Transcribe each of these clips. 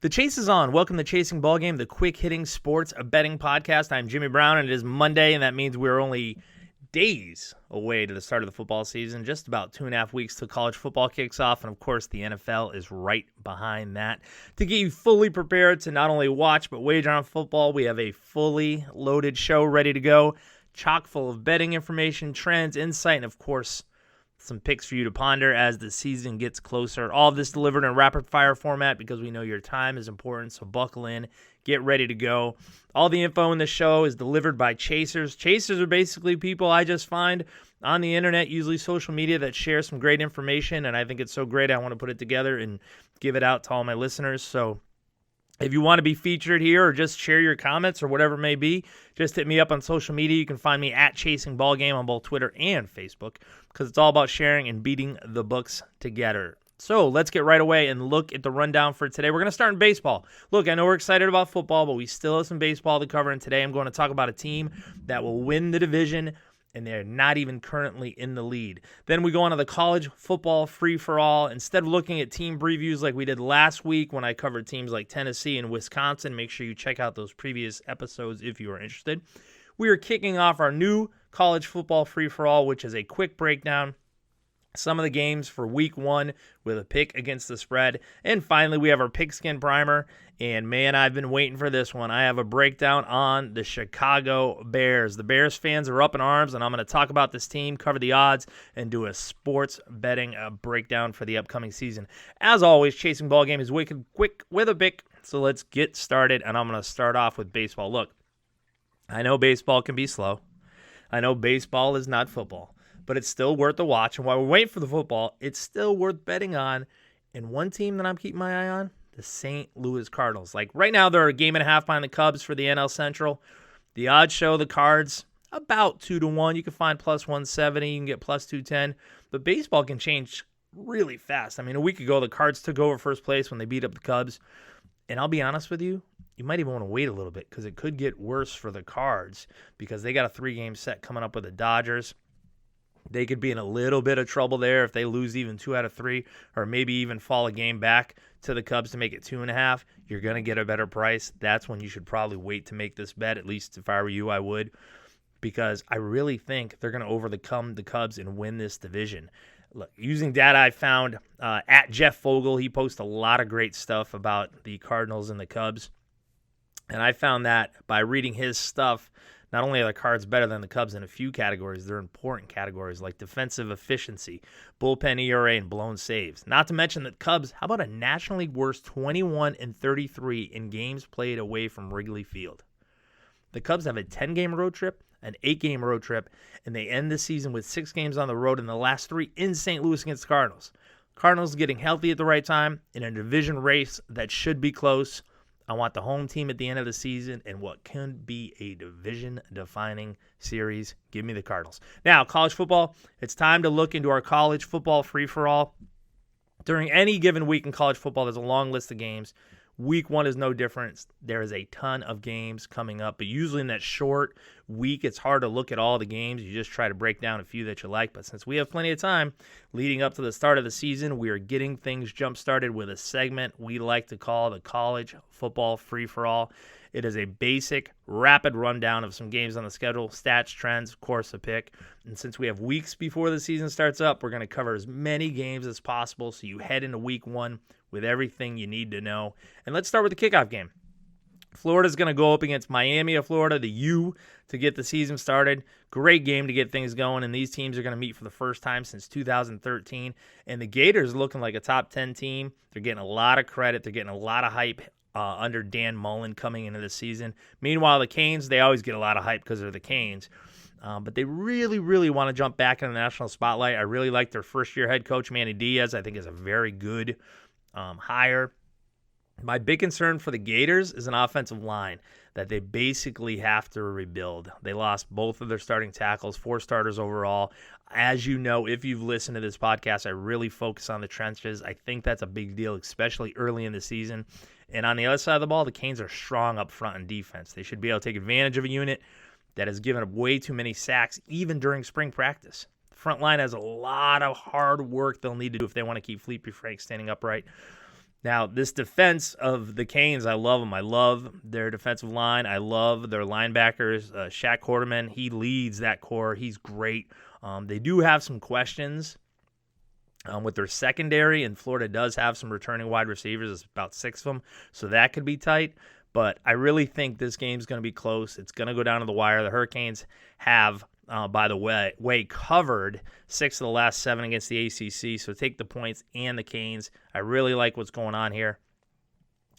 The chase is on. Welcome to Chasing Ballgame, the quick-hitting sports betting podcast. I'm Jimmy Brown, and it is Monday, and that means we're only days away to the start of the football season. Just about 2.5 weeks till college football kicks off, and of course, the NFL is right behind that. To get you fully prepared to not only watch but wager on football, we have a fully loaded show ready to go, chock full of betting information, trends, insight, and of course, some picks for you to ponder as the season gets closer. All of this delivered in rapid-fire format because we know your time is important, so buckle in, get ready to go. All the info in the show is delivered by chasers. Chasers are basically people I just find on the internet, usually social media, that share some great information, and I think it's so great I want to put it together and give it out to all my listeners. So if you want to be featured here or just share your comments or whatever it may be, just hit me up on social media. You can find me at Chasing Ballgame on both Twitter and Facebook because it's all about sharing and beating the books together. So let's get right away and look at the rundown for today. We're going to start in baseball. Look, I know we're excited about football, but we still have some baseball to cover. And today I'm going to talk about a team that will win the division, and they're not even currently in the lead. Then we go on to the college football free-for-all. Instead of looking at team previews like we did last week when I covered teams like Tennessee and Wisconsin, make sure you check out those previous episodes if you are interested. We are kicking off our new college football free-for-all, which is a quick breakdown. Some of the games for week one with a pick against the spread. And finally, we have our pigskin primer. And man, I've been waiting for this one. I have a breakdown on the Chicago Bears. The Bears fans are up in arms, and I'm going to talk about this team, cover the odds, and do a sports betting breakdown for the upcoming season. As always, Chasing Ballgame is wicked quick with a pick. So let's get started, and I'm going to start off with baseball. Look, I know baseball can be slow. I know baseball is not football. But it's still worth the watch. And while we're waiting for the football, it's still worth betting on. And one team that I'm keeping my eye on, the St. Louis Cardinals. Like right now, they're a game and a half behind the Cubs for the NL Central. The odds show the Cards about 2-1. You can find plus 170. You can get plus 210. But baseball can change really fast. I mean, a week ago, the Cards took over first place when they beat up the Cubs. And I'll be honest with you, you might even want to wait a little bit because it could get worse for the Cards because they got a 3-game set coming up with the Dodgers. They could be in a little bit of trouble there if they lose even 2 out of 3 or maybe even fall a game back to the Cubs to make it 2.5. You're going to get a better price. That's when you should probably wait to make this bet. At least if I were you, I would, because I really think they're going to overcome the Cubs and win this division. Look, using data I found at Jeff Fogel, he posts a lot of great stuff about the Cardinals and the Cubs. And I found that by reading his stuff, not only are the Cards better than the Cubs in a few categories, they're important categories like defensive efficiency, bullpen ERA, and blown saves. Not to mention that Cubs, how about a National League worst 21-33 in games played away from Wrigley Field? The Cubs have a 10-game road trip, an 8-game road trip, and they end the season with 6 games on the road and the last 3 in St. Louis against the Cardinals. Cardinals getting healthy at the right time in a division race that should be close. I want the home team at the end of the season and what can be a division-defining series. Give me the Cardinals. Now, college football, it's time to look into our college football free-for-all. During any given week in college football, there's a long list of games. Week one is no different. There is a ton of games coming up, but usually in that short week, it's hard to look at all the games. You just try to break down a few that you like, but since we have plenty of time leading up to the start of the season, we are getting things jump-started with a segment we like to call the College Football Free-for-All. It is a basic, rapid rundown of some games on the schedule, stats, trends, of course, a pick. And since we have weeks before the season starts up, we're going to cover as many games as possible so you head into week one with everything you need to know. And let's start with the kickoff game. Florida's going to go up against Miami of Florida, the U, to get the season started. Great game to get things going, and these teams are going to meet for the first time since 2013. And the Gators looking like a top 10 team. They're getting a lot of credit. They're getting a lot of hype under Dan Mullen coming into the season. Meanwhile, the Canes, they always get a lot of hype because they're the Canes. But they really, really want to jump back in the national spotlight. I really like their first-year head coach, Manny Diaz. I think is a very good hire. My big concern for the Gators is an offensive line that they basically have to rebuild. They lost both of their starting tackles, 4 starters overall. As you know, if you've listened to this podcast, I really focus on the trenches. I think that's a big deal, especially early in the season. And on the other side of the ball, the Canes are strong up front in defense. They should be able to take advantage of a unit that has given up way too many sacks, even during spring practice. The front line has a lot of hard work they'll need to do if they want to keep Felipe Franks standing upright. Now, this defense of the Canes, I love them. I love their defensive line. I love their linebackers. Shaq Quarterman, he leads that core. He's great. They do have some questions with their secondary, and Florida does have some returning wide receivers. It's about 6 of them, so that could be tight. But I really think this game's going to be close. It's going to go down to the wire. The Hurricanes have, by the way, covered 6 of the last 7 against the ACC, so take the points and the Canes. I really like what's going on here,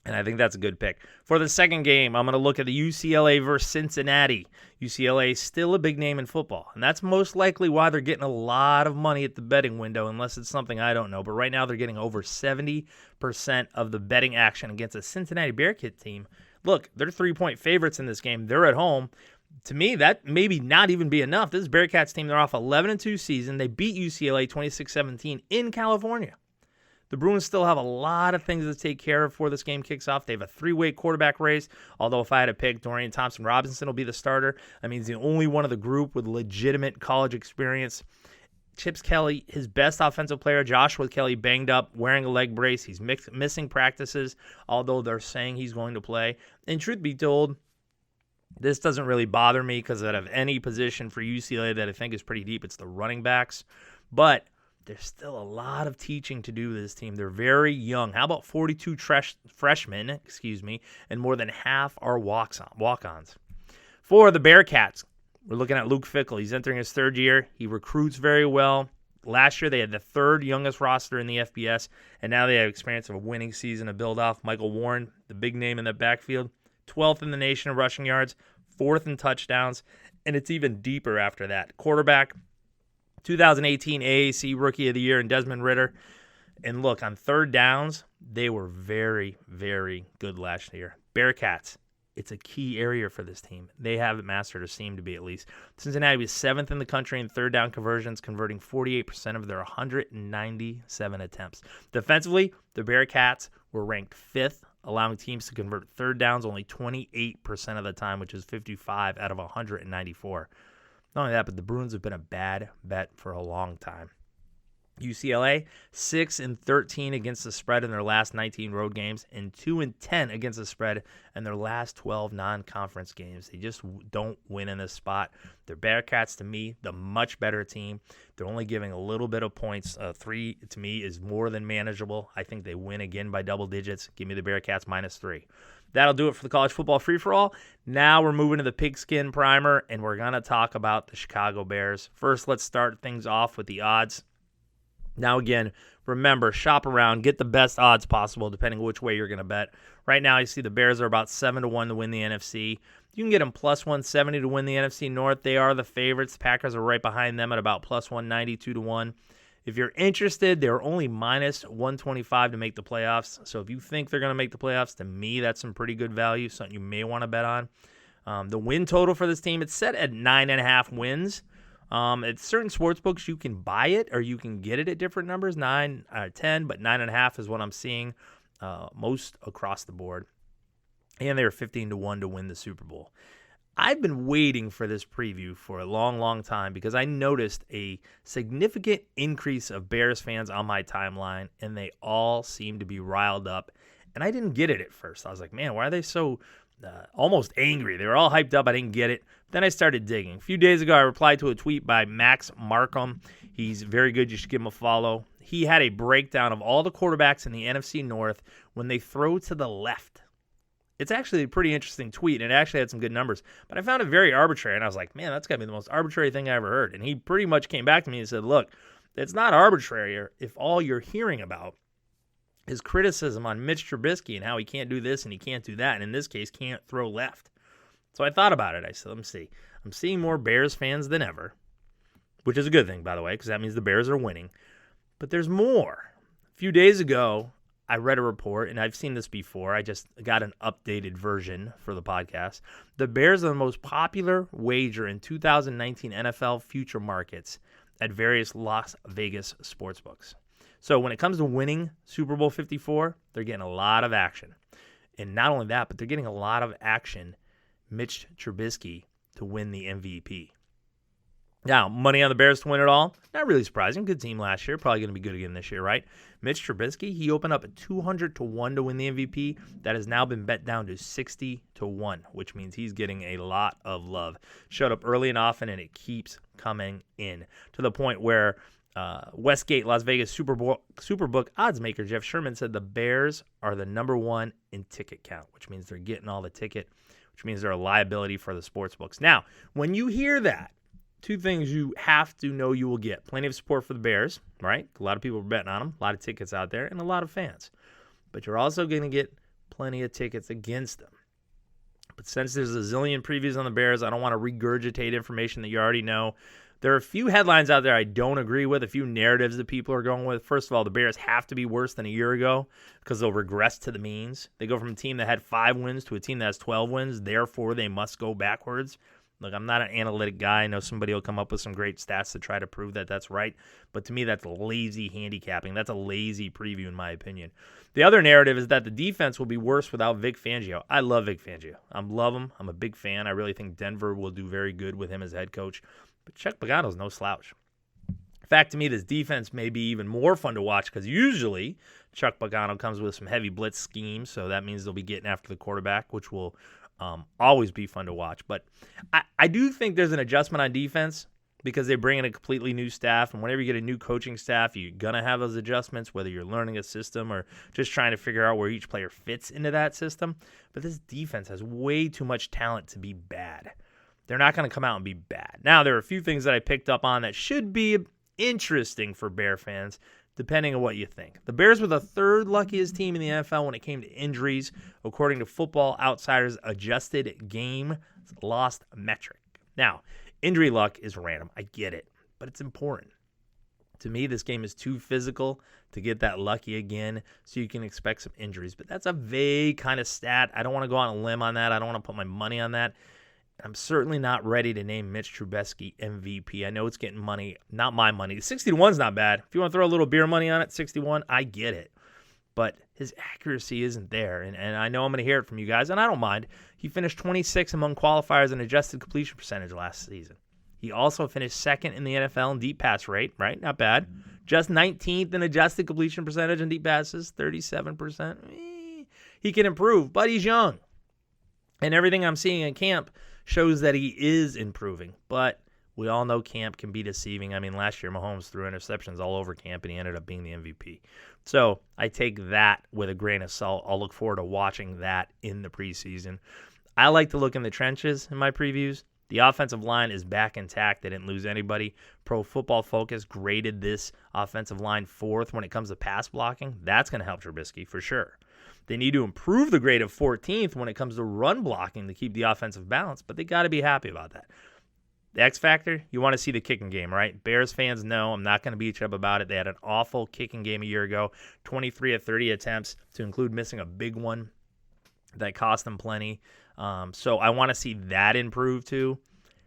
and I think that's a good pick. For the second game, I'm going to look at the UCLA versus Cincinnati. UCLA is still a big name in football, and that's most likely why they're getting a lot of money at the betting window, unless it's something I don't know. But right now they're getting over 70% of the betting action against a Cincinnati Bearcat team. Look, they're 3-point favorites in this game. They're at home. To me, that maybe not even be enough. This Bearcats team, they're off 11-2 season. They beat UCLA 26-17 in California. The Bruins still have a lot of things to take care of before this game kicks off. They have a 3-way quarterback race, although if I had to pick, Dorian Thompson-Robinson will be the starter. I mean, he's the only one of the group with legitimate college experience. Chips Kelly, his best offensive player, Joshua Kelly, banged up, wearing a leg brace. He's missing practices, although they're saying he's going to play. And truth be told, this doesn't really bother me because out of any position for UCLA that I think is pretty deep, it's the running backs. But there's still a lot of teaching to do with this team. They're very young. How about 42 freshmen, and more than half are walk-ons. For the Bearcats, we're looking at Luke Fickell. He's entering his 3rd year. He recruits very well. Last year, they had the 3rd youngest roster in the FBS, and now they have experience of a winning season to build off. Michael Warren, the big name in the backfield, 12th in the nation in rushing yards, 4th in touchdowns, and it's even deeper after that. Quarterback, 2018 AAC Rookie of the Year, and Desmond Ridder. And look, on 3rd downs, they were very, very good last year. Bearcats, it's a key area for this team. They have it mastered, or seem to be at least. Cincinnati was 7th in the country in 3rd down conversions, converting 48% of their 197 attempts. Defensively, the Bearcats were ranked 5th, allowing teams to convert 3rd downs only 28% of the time, which is 55 out of 194. Not only that, but the Bruins have been a bad bet for a long time. UCLA, 6-13 against the spread in their last 19 road games, and 2-10 against the spread in their last 12 non-conference games. They just don't win in this spot. They're Bearcats, to me, the much better team. They're only giving a little bit of points. 3, to me, is more than manageable. I think they win again by double digits. Give me the Bearcats -3. That'll do it for the college football free-for-all. Now we're moving to the pigskin primer, and we're going to talk about the Chicago Bears. First, let's start things off with the odds. Now, again, remember, shop around. Get the best odds possible depending on which way you're going to bet. Right now, you see the Bears are about 7-1 to win the NFC. You can get them +170 to win the NFC North. They are the favorites. The Packers are right behind them at about +190, 2-1. If you're interested, they're only -125 to make the playoffs. So if you think they're going to make the playoffs, to me, that's some pretty good value, something you may want to bet on. The win total for this team, it's set at 9.5 wins. At certain sports books, you can buy it or you can get it at different numbers, 9 out of 10, but 9.5 is what I'm seeing most across the board. And they're 15-1 to win the Super Bowl. I've been waiting for this preview for a long, long time because I noticed a significant increase of Bears fans on my timeline, and they all seem to be riled up. And I didn't get it at first. I was like, man, why are they so almost angry? They were all hyped up. I didn't get it. Then I started digging. A few days ago, I replied to a tweet by Max Markham. He's very good. You should give him a follow. He had a breakdown of all the quarterbacks in the NFC North when they throw to the left. It's actually a pretty interesting tweet, and it actually had some good numbers. But I found it very arbitrary, and I was like, man, that's got to be the most arbitrary thing I ever heard. And he pretty much came back to me and said, look, it's not arbitrary if all you're hearing about is criticism on Mitch Trubisky and how he can't do this and he can't do that, and in this case, can't throw left. So I thought about it. I said, let me see. I'm seeing more Bears fans than ever, which is a good thing, by the way, because that means the Bears are winning. But there's more. A few days ago, I read a report, and I've seen this before. I just got an updated version for the podcast. The Bears are the most popular wager in 2019 NFL future markets at various Las Vegas sportsbooks. So when it comes to winning Super Bowl 54, they're getting a lot of action. And not only that, but they're getting a lot of action, Mitch Trubisky to win the MVP. Now, money on the Bears to win it all, not really surprising. Good team last year, probably going to be good again this year, right? Mitch Trubisky, he opened up at 200-1 to win the MVP. That has now been bet down to 60-1, which means he's getting a lot of love. Showed up early and often, and it keeps coming in to the point where Westgate, Las Vegas Superbook odds maker Jeff Sherman said the Bears are the number one in ticket count, which means they're getting all the ticket, which means they're a liability for the sports books. Now, when you hear that, two things you have to know you will get. Plenty of support for the Bears, right? A lot of people are betting on them, a lot of tickets out there, and a lot of fans. But you're also going to get plenty of tickets against them. But since there's a zillion previews on the Bears, I don't want to regurgitate information that you already know. There are a few headlines out there I don't agree with, a few narratives that people are going with. First of all, the Bears have to be worse than a year ago because they'll regress to the means. They go from a team that had 5 wins to a team that has 12 wins. Therefore, they must go backwards. Look, I'm not an analytic guy. I know somebody will come up with some great stats to try to prove that that's right. But to me, that's lazy handicapping. That's a lazy preview, in my opinion. The other narrative is that the defense will be worse without Vic Fangio. I love Vic Fangio. I love him. I'm a big fan. I really think Denver will do very good with him as head coach. But Chuck Pagano's no slouch. In fact, to me, this defense may be even more fun to watch because usually Chuck Pagano comes with some heavy blitz schemes. So that means they'll be getting after the quarterback, which will always be fun to watch. But I do think there's an adjustment on defense because they bring in a completely new staff. And whenever you get a new coaching staff, you're going to have those adjustments, whether you're learning a system or just trying to figure out where each player fits into that system. But this defense has way too much talent to be bad. They're not going to come out and be bad. Now, there are a few things that I picked up on that should be interesting for Bear fans, depending on what you think. The Bears were the third luckiest team in the NFL when it came to injuries, according to Football Outsiders' adjusted game lost metric. Now, injury luck is random. I get it, but it's important. To me, this game is too physical to get that lucky again, so you can expect some injuries. But that's a vague kind of stat. I don't want to go on a limb on that. I don't want to put my money on that. I'm certainly not ready to name Mitch Trubisky MVP. I know it's getting money, not my money. 60-1's not bad. If you want to throw a little beer money on it, 61, I get it. But his accuracy isn't there, and I know I'm going to hear it from you guys, and I don't mind. He finished 26 among qualifiers in adjusted completion percentage last season. He also finished second in the NFL in deep pass rate, right? Not bad. Just 19th in adjusted completion percentage in deep passes, 37%. He can improve, but he's young. And everything I'm seeing in camp shows that he is improving, but we all know camp can be deceiving. I mean, last year Mahomes threw interceptions all over camp, and he ended up being the MVP. So I take that with a grain of salt. I'll look forward to watching that in the preseason. I like to look in the trenches in my previews. The offensive line is back intact. They didn't lose anybody. Pro Football Focus graded this offensive line 4th when it comes to pass blocking. That's going to help Trubisky for sure. They need to improve the grade of 14th when it comes to run blocking to keep the offensive balance, but they got to be happy about that. The X factor, you want to see the kicking game, right? Bears fans know I'm not going to beat you up about it. They had an awful kicking game a year ago, 23 of 30 attempts, to include missing a big one that cost them plenty. So I want to see that improve too.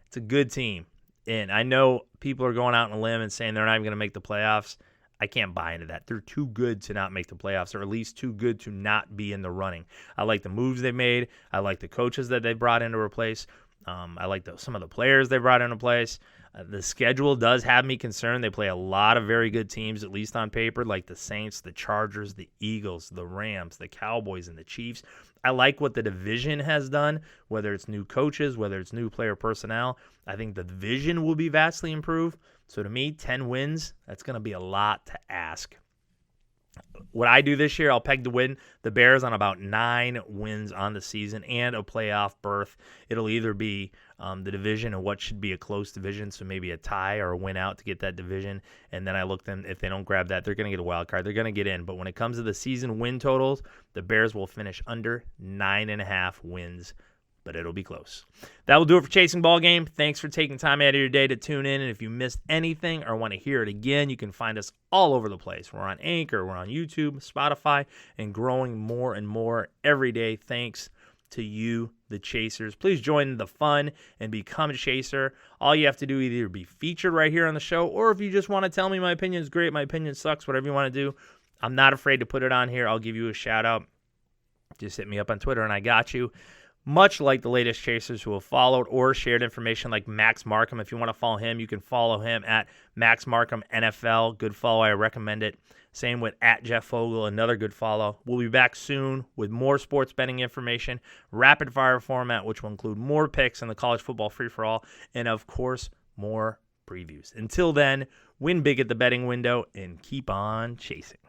It's a good team, and I know people are going out on a limb and saying they're not even going to make the playoffs. I can't buy into that. They're too good to not make the playoffs, or at least too good to not be in the running. I like the moves they made. I like the coaches that they brought in to replace. I like some of the players they brought into place. The schedule does have me concerned. They play a lot of very good teams, at least on paper, like the Saints, the Chargers, the Eagles, the Rams, the Cowboys, and the Chiefs. I like what the division has done, whether it's new coaches, whether it's new player personnel. I think the division will be vastly improved. So to me, 10 wins, that's going to be a lot to ask. What I do this year, I'll peg to win the Bears on about 9 wins on the season and a playoff berth. It'll either be the division and what should be a close division, so maybe a tie or a win out to get that division. And then I look them, if they don't grab that, they're going to get a wild card. They're going to get in. But when it comes to the season win totals, the Bears will finish under 9.5 wins. But it'll be close. That will do it for Chasing Ballgame. Thanks for taking time out of your day to tune in. And if you missed anything or want to hear it again, you can find us all over the place. We're on Anchor, we're on YouTube, Spotify, and growing more and more every day. Thanks to you, the Chasers. Please join the fun and become a Chaser. All you have to do is either be featured right here on the show, or if you just want to tell me my opinion is great, my opinion sucks, whatever you want to do, I'm not afraid to put it on here. I'll give you a shout out. Just hit me up on Twitter and I got you. much like the latest chasers who have followed or shared information like Max Markham. If you want to follow him, you can follow him at Max Markham NFL. Good follow. I recommend it. Same with at Jeff Fogel, another good follow. We'll be back soon with more sports betting information, rapid fire format, which will include more picks in the college football free-for-all, and of course, more previews. Until then, win big at the betting window and keep on chasing.